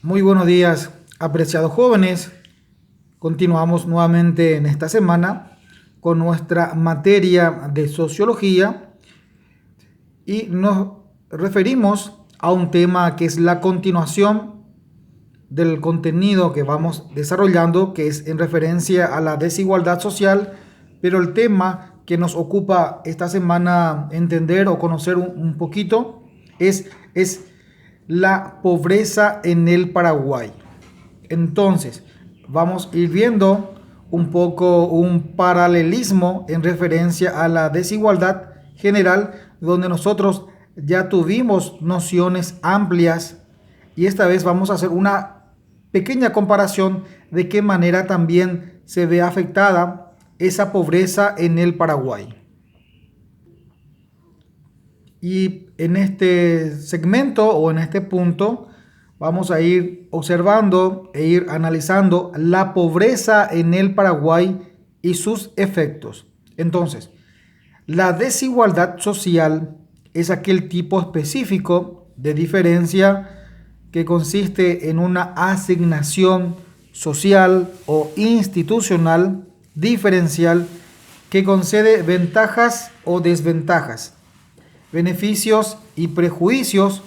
Muy buenos días, apreciados jóvenes. Continuamos nuevamente en esta semana con nuestra materia de sociología y nos referimos a un tema que es la continuación del contenido que vamos desarrollando, que es en referencia a la desigualdad social, pero el tema que nos ocupa esta semana entender o conocer un poquito es la pobreza en el Paraguay. Entonces, vamos a ir viendo un poco un paralelismo en referencia a la desigualdad general, donde nosotros ya tuvimos nociones amplias y esta vez vamos a hacer una pequeña comparación de qué manera también se ve afectada esa pobreza en el Paraguay. Y en este segmento o en este punto vamos a ir observando e ir analizando la pobreza en el Paraguay y sus efectos. Entonces, la desigualdad social es aquel tipo específico de diferencia que consiste en una asignación social o institucional diferencial que concede ventajas o desventajas, beneficios y prejuicios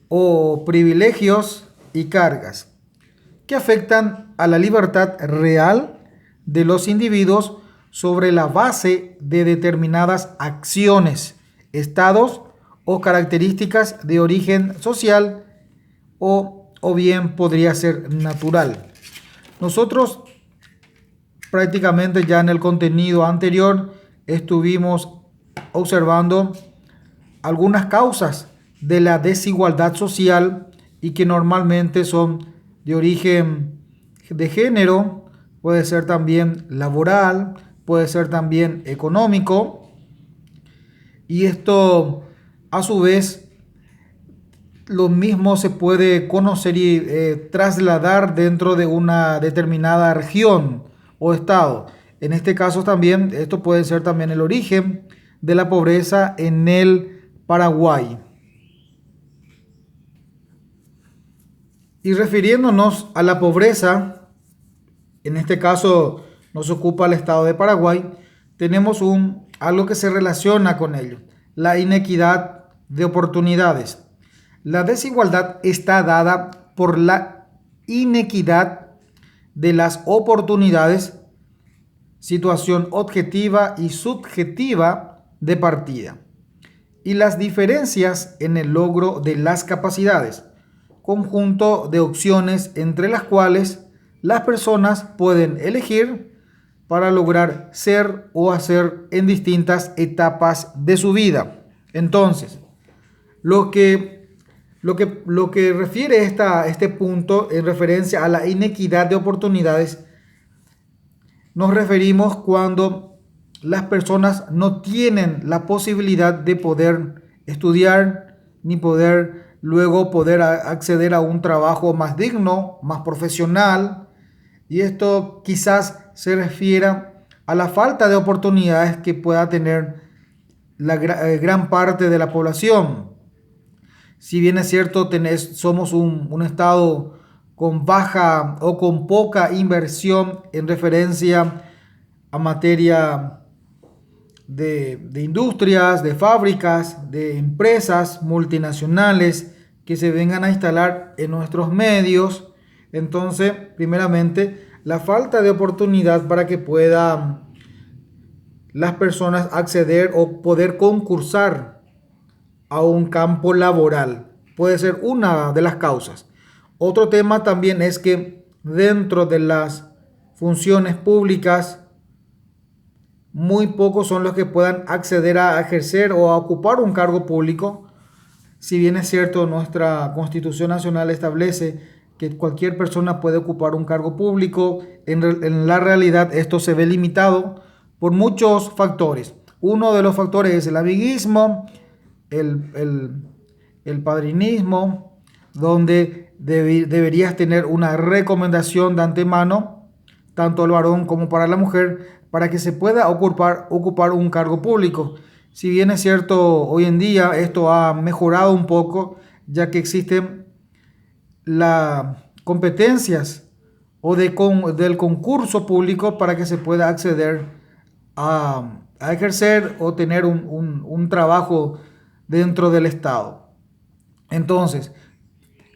o privilegios y cargas que afectan a la libertad real de los individuos sobre la base de determinadas acciones, estados o características de origen social o bien podría ser natural. Nosotros prácticamente ya en el contenido anterior estuvimos observando algunas causas de la desigualdad social y que normalmente son de origen de género, puede ser también laboral, puede ser también económico, y esto a su vez lo mismo se puede conocer y trasladar dentro de una determinada región o estado. En este caso también esto puede ser también el origen de la pobreza en el Paraguay. Y refiriéndonos a la pobreza, en este caso nos ocupa el estado de Paraguay, tenemos algo que se relaciona con ello, la inequidad de oportunidades. La desigualdad está dada por la inequidad de las oportunidades, situación objetiva y subjetiva de partida, y las diferencias en el logro de las capacidades, conjunto de opciones entre las cuales las personas pueden elegir para lograr ser o hacer en distintas etapas de su vida. Entonces, lo que refiere este punto en referencia a la inequidad de oportunidades, nos referimos cuando las personas no tienen la posibilidad de poder estudiar ni luego poder acceder a un trabajo más digno, más profesional, y esto quizás se refiera a la falta de oportunidades que pueda tener la gran parte de la población. Si bien es cierto, somos un estado con baja o con poca inversión en referencia a materia de industrias, de fábricas, de empresas multinacionales que se vengan a instalar en nuestros medios. Entonces, primeramente, la falta de oportunidad para que puedan las personas acceder o poder concursar a un campo laboral puede ser una de las causas. Otro tema también es que dentro de las funciones públicas, muy pocos son los que puedan acceder a ejercer o a ocupar un cargo público. Si bien es cierto, nuestra Constitución Nacional establece que cualquier persona puede ocupar un cargo público, en la realidad esto se ve limitado por muchos factores. Uno de los factores es el amiguismo, el padrinismo, donde deberías tener una recomendación de antemano, tanto al varón como para la mujer, para que se pueda ocupar un cargo público. Si bien es cierto, hoy en día esto ha mejorado un poco, ya que existen las competencias del concurso público para que se pueda acceder a ejercer o tener un trabajo dentro del Estado. Entonces,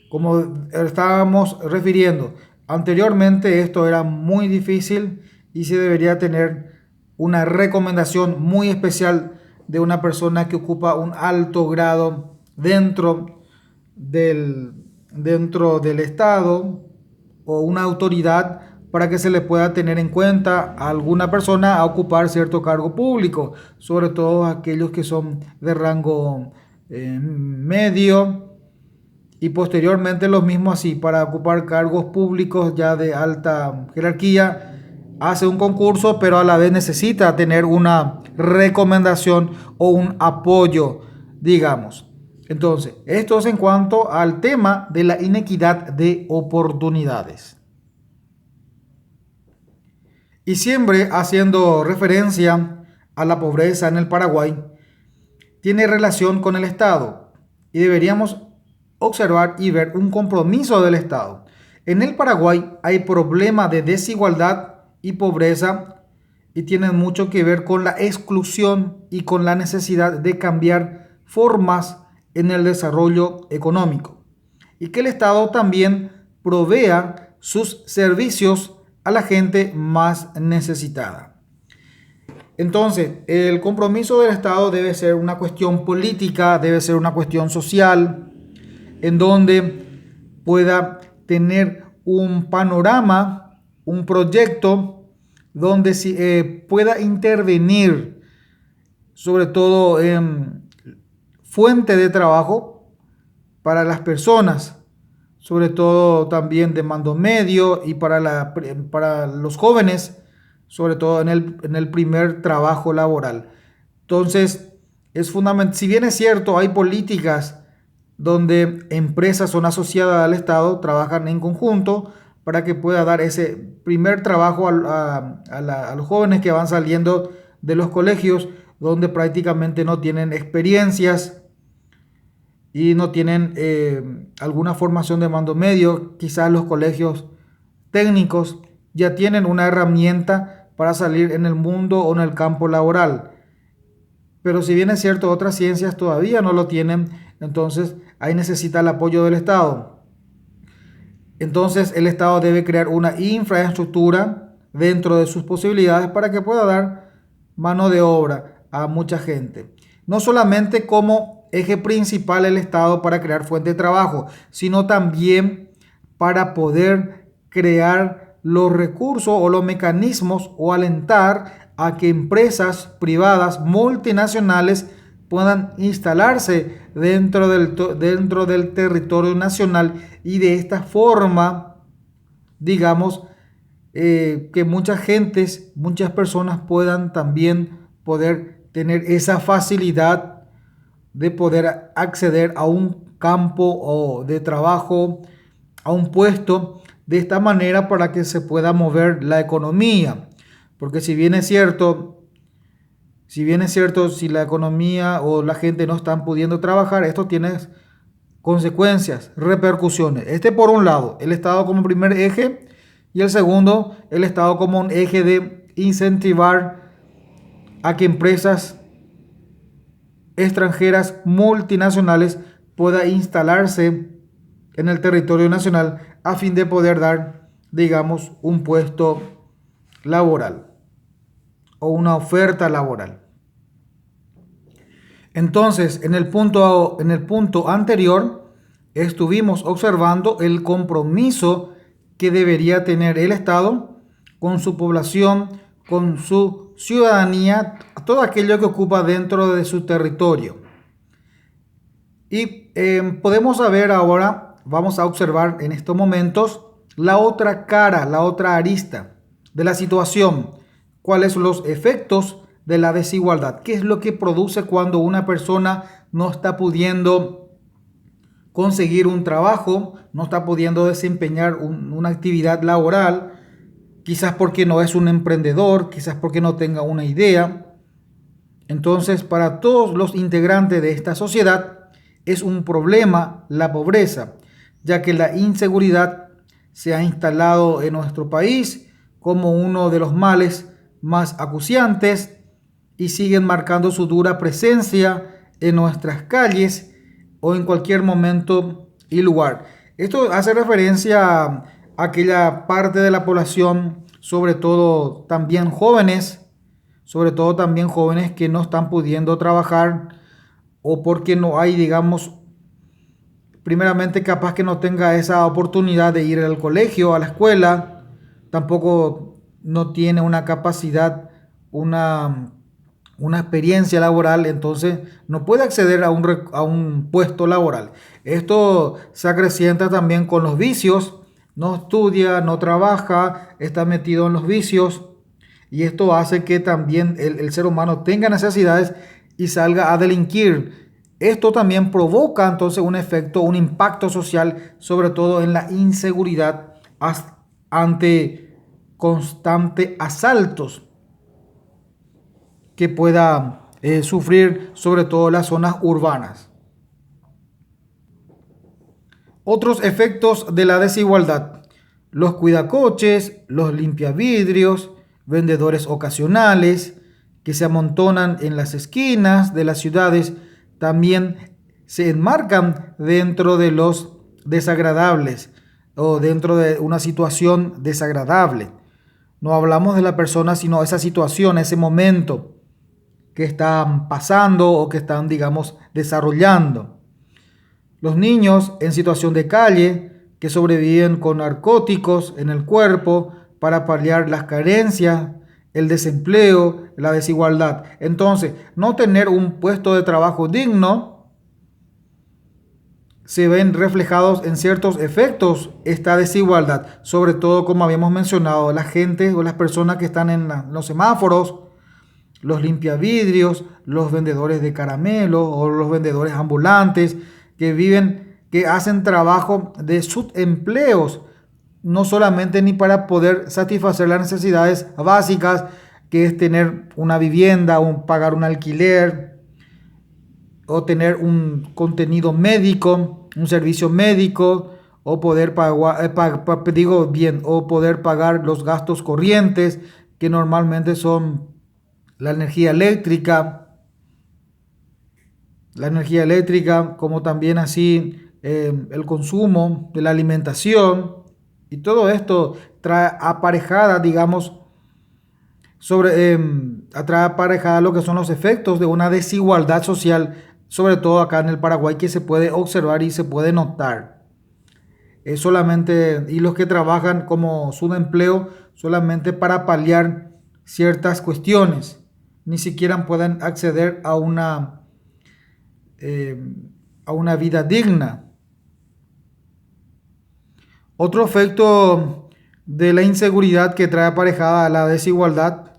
como estábamos refiriendo anteriormente, esto era muy difícil y se debería tener una recomendación muy especial de una persona que ocupa un alto grado dentro del Estado o una autoridad para que se le pueda tener en cuenta a alguna persona a ocupar cierto cargo público, sobre todo aquellos que son de rango medio y posteriormente los mismos así, para ocupar cargos públicos ya de alta jerarquía, hace un concurso, pero a la vez necesita tener una recomendación o un apoyo, digamos. Entonces, esto es en cuanto al tema de la inequidad de oportunidades. Y siempre haciendo referencia a la pobreza en el Paraguay, tiene relación con el Estado y deberíamos observar y ver un compromiso del Estado. En el Paraguay hay problema de desigualdad y pobreza y tienen mucho que ver con la exclusión y con la necesidad de cambiar formas en el desarrollo económico y que el Estado también provea sus servicios a la gente más necesitada. Entonces, el compromiso del Estado debe ser una cuestión política, debe ser una cuestión social, en donde pueda tener un panorama, un proyecto, donde pueda intervenir, sobre todo en fuente de trabajo para las personas, sobre todo también de mando medio y para los jóvenes, sobre todo en el primer trabajo laboral. Entonces, es fundamental, si bien es cierto, hay políticas donde empresas son asociadas al Estado, trabajan en conjunto para que pueda dar ese primer trabajo a los jóvenes que van saliendo de los colegios, donde prácticamente no tienen experiencias y no tienen alguna formación de mando medio. Quizás los colegios técnicos ya tienen una herramienta para salir en el mundo o en el campo laboral. Pero si bien es cierto, otras ciencias todavía no lo tienen, entonces ahí necesita el apoyo del Estado. Entonces el Estado debe crear una infraestructura dentro de sus posibilidades para que pueda dar mano de obra a mucha gente. No solamente como eje principal el Estado para crear fuente de trabajo, sino también para poder crear los recursos o los mecanismos o alentar a que empresas privadas multinacionales puedan instalarse dentro del territorio nacional y de esta forma, digamos, que muchas personas puedan también poder tener esa facilidad de poder acceder a un campo o de trabajo, a un puesto, de esta manera para que se pueda mover la economía. Porque si bien es cierto, si la economía o la gente no están pudiendo trabajar, esto tiene consecuencias, repercusiones. Este por un lado, el Estado como primer eje, y el segundo, el Estado como un eje de incentivar a que empresas extranjeras multinacionales puedan instalarse en el territorio nacional a fin de poder dar, digamos, un puesto laboral o una oferta laboral. Entonces, en el punto anterior, estuvimos observando el compromiso que debería tener el Estado con su población, con su ciudadanía, todo aquello que ocupa dentro de su territorio. Y podemos saber ahora, vamos a observar en estos momentos la otra cara, la otra arista de la situación. ¿Cuáles son los efectos de la desigualdad? ¿Qué es lo que produce cuando una persona no está pudiendo conseguir un trabajo, no está pudiendo desempeñar una actividad laboral? Quizás porque no es un emprendedor, quizás porque no tenga una idea. Entonces, para todos los integrantes de esta sociedad es un problema la pobreza. ya que la inseguridad se ha instalado en nuestro país como uno de los males más acuciantes y siguen marcando su dura presencia en nuestras calles o en cualquier momento y lugar. Esto hace referencia a aquella parte de la población, sobre todo también jóvenes que no están pudiendo trabajar o porque no hay, digamos, primeramente capaz que no tenga esa oportunidad de ir al colegio, a la escuela, tampoco no tiene una capacidad, una experiencia laboral, entonces no puede acceder a un puesto laboral. Esto se acrecienta también con los vicios, no estudia, no trabaja, está metido en los vicios y esto hace que también el ser humano tenga necesidades y salga a delinquir. Esto también provoca entonces un efecto, un impacto social, sobre todo en la inseguridad ante constantes asaltos que pueda sufrir sobre todo las zonas urbanas. Otros efectos de la desigualdad: los cuidacoches, los limpiavidrios, vendedores ocasionales que se amontonan en las esquinas de las ciudades, también se enmarcan dentro de los desagradables o dentro de una situación desagradable. No hablamos de la persona, sino esa situación, ese momento que están pasando o que están, digamos, desarrollando. Los niños en situación de calle que sobreviven con narcóticos en el cuerpo para paliar las carencias, el desempleo, la desigualdad. Entonces, no tener un puesto de trabajo digno se ven reflejados en ciertos efectos esta desigualdad, sobre todo como habíamos mencionado, la gente o las personas que están en los semáforos, los limpiavidrios, los vendedores de caramelos o los vendedores ambulantes que hacen trabajo de subempleos, no solamente ni para poder satisfacer las necesidades básicas, que es tener una vivienda, o pagar un alquiler, o tener un contenido médico, un servicio médico, o poder o poder pagar los gastos corrientes, que normalmente son la energía eléctrica, como también así el consumo de la alimentación. Y todo esto trae aparejada, digamos, trae aparejada lo que son los efectos de una desigualdad social, sobre todo acá en el Paraguay, que se puede observar y se puede notar. Y los que trabajan como subempleo solamente para paliar ciertas cuestiones, ni siquiera pueden acceder a una vida digna. Otro efecto de la inseguridad que trae aparejada la desigualdad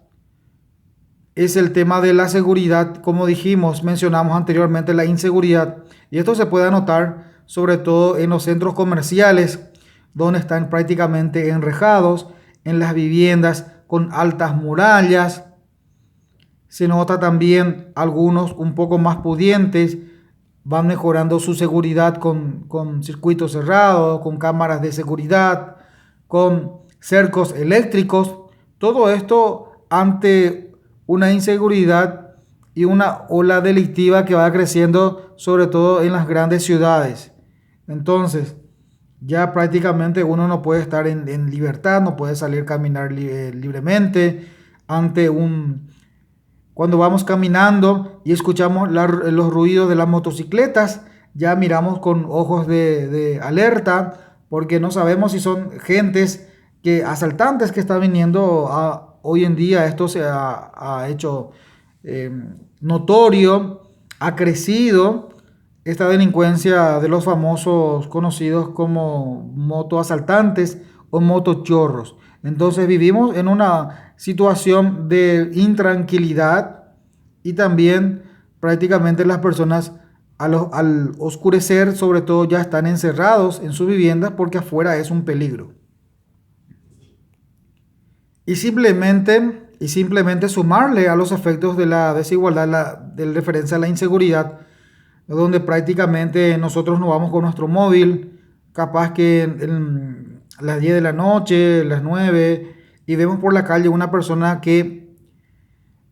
es el tema de la seguridad. Como mencionamos anteriormente la inseguridad, y esto se puede notar sobre todo en los centros comerciales, donde están prácticamente enrejados, en las viviendas con altas murallas. Se nota también algunos un poco más pudientes van mejorando su seguridad con circuitos cerrados, con cámaras de seguridad, con cercos eléctricos. Todo esto ante una inseguridad y una ola delictiva que va creciendo, sobre todo en las grandes ciudades. Entonces, ya prácticamente uno no puede estar en libertad, no puede salir a caminar libremente cuando vamos caminando y escuchamos los ruidos de las motocicletas, ya miramos con ojos de alerta, porque no sabemos si son asaltantes que están viniendo hoy en día. Esto se ha hecho notorio, ha crecido esta delincuencia de los famosos conocidos como motoasaltantes o motochorros. Entonces vivimos en una situación de intranquilidad y también prácticamente las personas al oscurecer, sobre todo, ya están encerrados en sus viviendas porque afuera es un peligro. Y simplemente sumarle a los efectos de la desigualdad, de referencia a la inseguridad, donde prácticamente nosotros nos vamos con nuestro móvil, capaz que en las 10 de la noche, las 9, y vemos por la calle una persona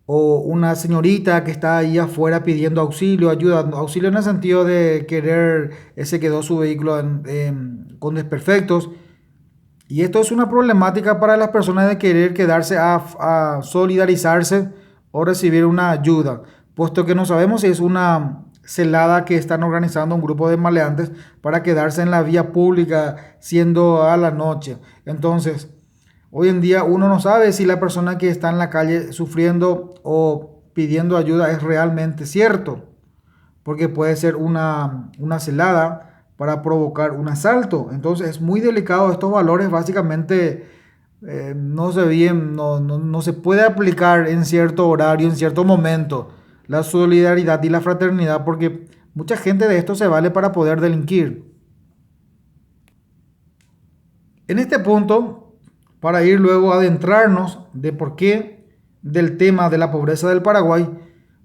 o una señorita que está ahí afuera pidiendo auxilio, ayuda, auxilio en el sentido de querer, se quedó su vehículo con desperfectos. Y esto es una problemática para las personas de querer quedarse a solidarizarse o recibir una ayuda, puesto que no sabemos si es una celada que están organizando un grupo de maleantes para quedarse en la vía pública siendo a la noche. Entonces, hoy en día uno no sabe si la persona que está en la calle sufriendo o pidiendo ayuda es realmente cierto, porque puede ser una celada para provocar un asalto. Entonces es muy delicado. Estos valores básicamente no se bien, no se puede aplicar en cierto horario, en cierto momento, la solidaridad y la fraternidad, porque mucha gente de esto se vale para poder delinquir. En este punto, para ir luego a adentrarnos de por qué del tema de la pobreza del Paraguay,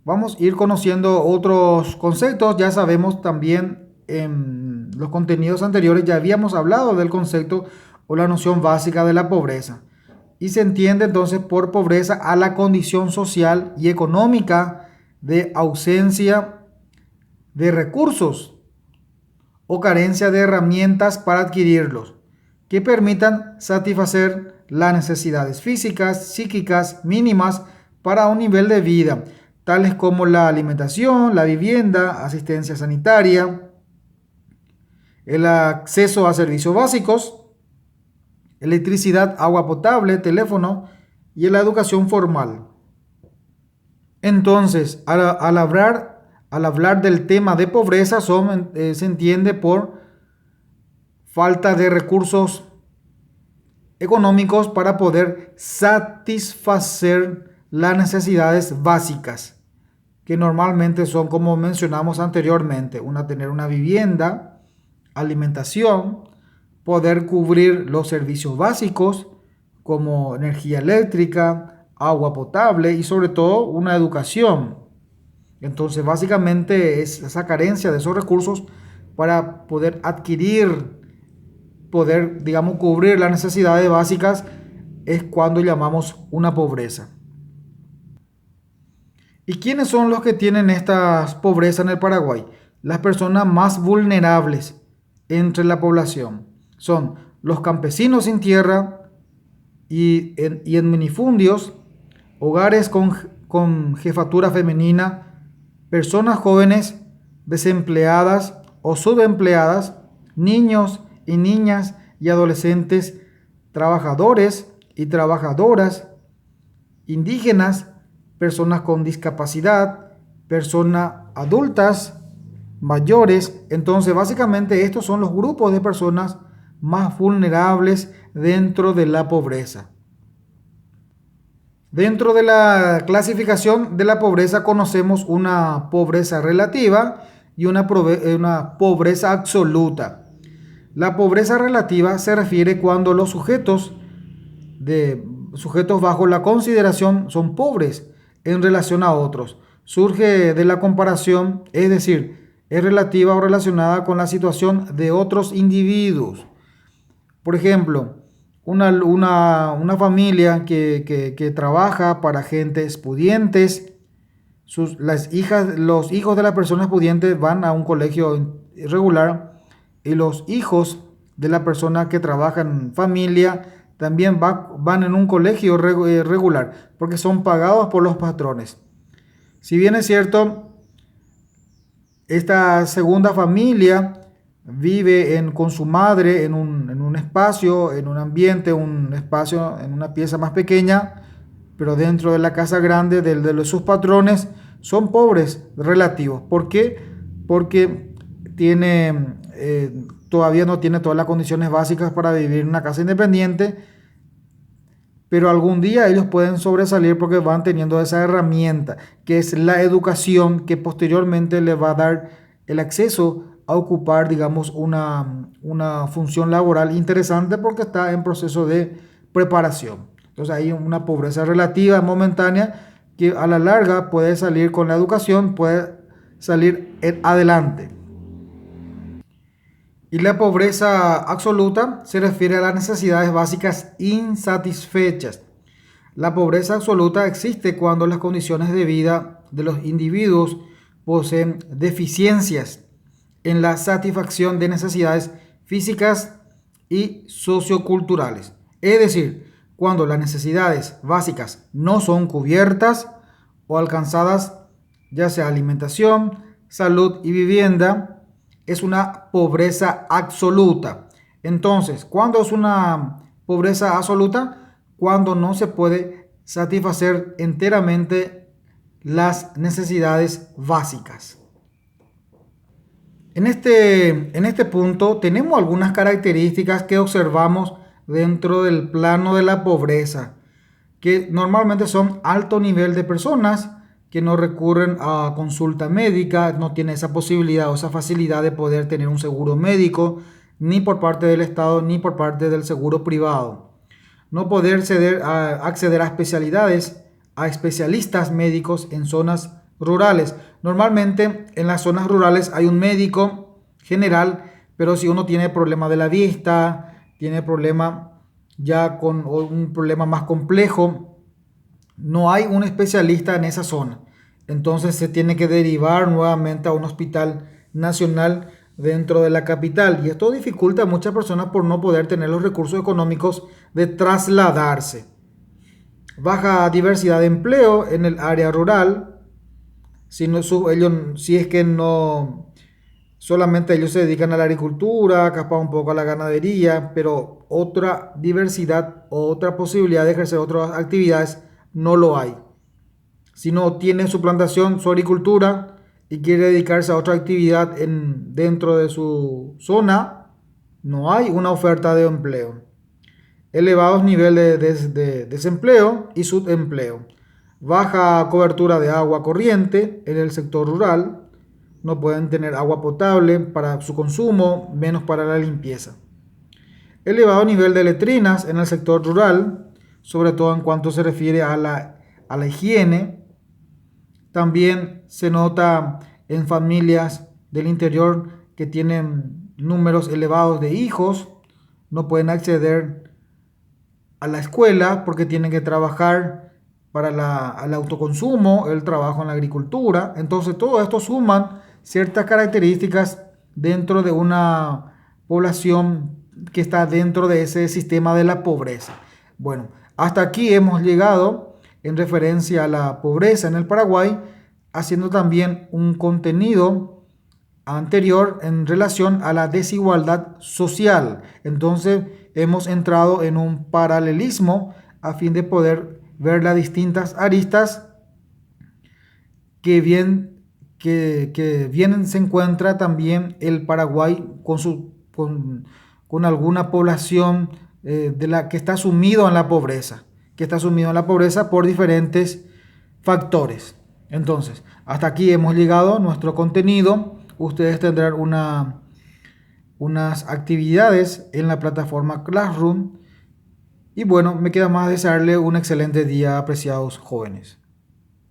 vamos a ir conociendo otros conceptos. Ya sabemos también en los contenidos anteriores, ya habíamos hablado del concepto o la noción básica de la pobreza. Y se entiende entonces por pobreza a la condición social y económica de ausencia de recursos o carencia de herramientas para adquirirlos, que permitan satisfacer las necesidades físicas, psíquicas mínimas para un nivel de vida, tales como la alimentación, la vivienda, asistencia sanitaria, el acceso a servicios básicos, electricidad, agua potable, teléfono y la educación formal. Entonces, al hablar del tema de pobreza, se entiende por falta de recursos económicos para poder satisfacer las necesidades básicas, que normalmente son, como mencionamos anteriormente, tener una vivienda, alimentación, poder cubrir los servicios básicos como energía eléctrica, agua potable y sobre todo una educación. Entonces, básicamente es esa carencia de esos recursos para poder adquirir, poder, digamos, cubrir las necesidades básicas, es cuando llamamos una pobreza. ¿Y quiénes son los que tienen esta pobreza en el Paraguay? Las personas más vulnerables entre la población son los campesinos sin tierra y en minifundios, hogares con jefatura femenina, personas jóvenes desempleadas o subempleadas, niños y niñas y adolescentes, trabajadores y trabajadoras, indígenas, personas con discapacidad, personas adultas, mayores. Entonces, básicamente estos son los grupos de personas más vulnerables dentro de la pobreza. Dentro de la clasificación de la pobreza conocemos una pobreza relativa y una pobreza absoluta. La pobreza relativa se refiere cuando los sujetos bajo la consideración son pobres en relación a otros. Surge de la comparación, es decir, es relativa o relacionada con la situación de otros individuos. Por ejemplo, una familia que trabaja para gentes pudientes, los hijos de las personas pudientes van a un colegio regular y los hijos de la persona que trabaja en familia también van en un colegio regular porque son pagados por los patrones. Si bien es cierto, esta segunda familia vive con su madre en un espacio, en un ambiente, un espacio, en una pieza más pequeña, pero dentro de la casa grande de sus patrones son pobres relativos. ¿Por qué? Porque todavía no tiene todas las condiciones básicas para vivir en una casa independiente, pero algún día ellos pueden sobresalir porque van teniendo esa herramienta, que es la educación, que posteriormente les va a dar el acceso a ocupar, digamos, una función laboral interesante porque está en proceso de preparación. Entonces hay una pobreza relativa, momentánea, que a la larga puede salir con la educación, puede salir adelante. Y la pobreza absoluta se refiere a las necesidades básicas insatisfechas. La pobreza absoluta existe cuando las condiciones de vida de los individuos poseen deficiencias en la satisfacción de necesidades físicas y socioculturales. Es decir, cuando las necesidades básicas no son cubiertas o alcanzadas, ya sea alimentación, salud y vivienda, es una pobreza absoluta. Entonces, ¿cuándo es una pobreza absoluta? Cuando no se puede satisfacer enteramente las necesidades básicas. En este punto tenemos algunas características que observamos dentro del plano de la pobreza, que normalmente son alto nivel de personas que no recurren a consulta médica, no tienen esa posibilidad o esa facilidad de poder tener un seguro médico, ni por parte del Estado, ni por parte del seguro privado. No poder acceder a especialidades, a especialistas médicos en zonas rurales. Normalmente en las zonas rurales hay un médico general, pero si uno tiene problema de la vista, tiene problema ya con un problema más complejo, no hay un especialista en esa zona. Entonces se tiene que derivar nuevamente a un hospital nacional dentro de la capital. Y esto dificulta a muchas personas por no poder tener los recursos económicos de trasladarse. Baja diversidad de empleo en el área rural. Si es que no solamente ellos se dedican a la agricultura, capaz un poco a la ganadería, pero otra diversidad o otra posibilidad de ejercer otras actividades no lo hay. Si no tiene su plantación, su agricultura y quiere dedicarse a otra actividad dentro de su zona, no hay una oferta de empleo. Elevados niveles de desempleo y subempleo. Baja cobertura de agua corriente en el sector rural. No pueden tener agua potable para su consumo, menos para la limpieza. Elevado nivel de letrinas en el sector rural, sobre todo en cuanto se refiere a la higiene. También se nota en familias del interior que tienen números elevados de hijos, no pueden acceder a la escuela porque tienen que trabajar para el autoconsumo, el trabajo en la agricultura. Entonces todo esto suman ciertas características dentro de una población que está dentro de ese sistema de la pobreza. Bueno, hasta aquí hemos llegado en referencia a la pobreza en el Paraguay, haciendo también un contenido anterior en relación a la desigualdad social. Entonces hemos entrado en un paralelismo a fin de poder ver las distintas aristas que bien se encuentra también el Paraguay con alguna población de la que está sumido en la pobreza, por diferentes factores. Entonces, hasta aquí hemos llegado nuestro contenido. Ustedes tendrán unas actividades en la plataforma Classroom. Y bueno, me queda más desearle un excelente día, apreciados jóvenes.